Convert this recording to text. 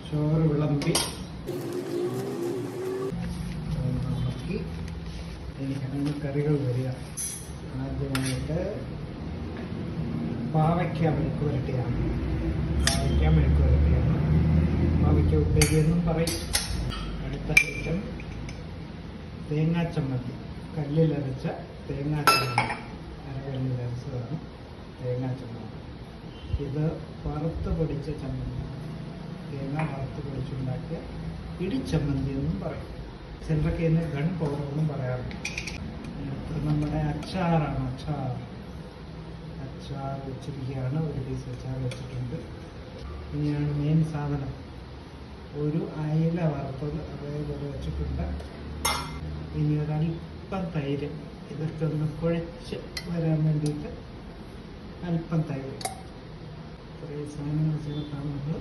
ചോറ് വിളമ്പി നോക്കി എനിക്കങ്ങനെ കറികൾ വരിക. ആദ്യമായിട്ട് പാവയ്ക്ക മെഴുക്ക് വരട്ടിയാണ്. പാവയ്ക്ക ഉപ്പേരി എന്നും പറയും. അടുത്ത ഐറ്റം തേങ്ങാ ചമ്മന്തി, കല്ലിലരച്ച തേങ്ങാ ചമ്മന്തി, അരകല്ലിലരച്ചതാണ് തേങ്ങാ ചമ്മന്തി. ഇത് വറുത്ത് പൊടിച്ച ചമ്മന്തി, തേങ്ങ വറുത്ത് പൊടിച്ചുണ്ടാക്കിയ ഇടിച്ചമ്മന്തി എന്നും പറയും. ചിലരൊക്കെ ഇതിന് ഗൺ പൗഡർ എന്നും പറയാറുണ്ട്. അടുത്തത് നമ്മുടെ അച്ചാറാണ്. അച്ചാർ വെച്ചിരിക്കുകയാണ്. ഒരു പീസ് അച്ചാർ വെച്ചിട്ടുണ്ട്. ഇനിയാണ് മെയിൻ സാധനം, ഒരു അയില വറുത്തത് അതേപോലെ വെച്ചിട്ടുണ്ട്. ഇനി ഒരല്പം തൈര്, ഇതൊക്കെ ഒന്ന് കുഴച്ച് വരാൻ വേണ്ടിയിട്ട് അല്പം തൈര്. ഇത്രയും സാധനങ്ങൾ ചേർത്താണ് നമ്മൾ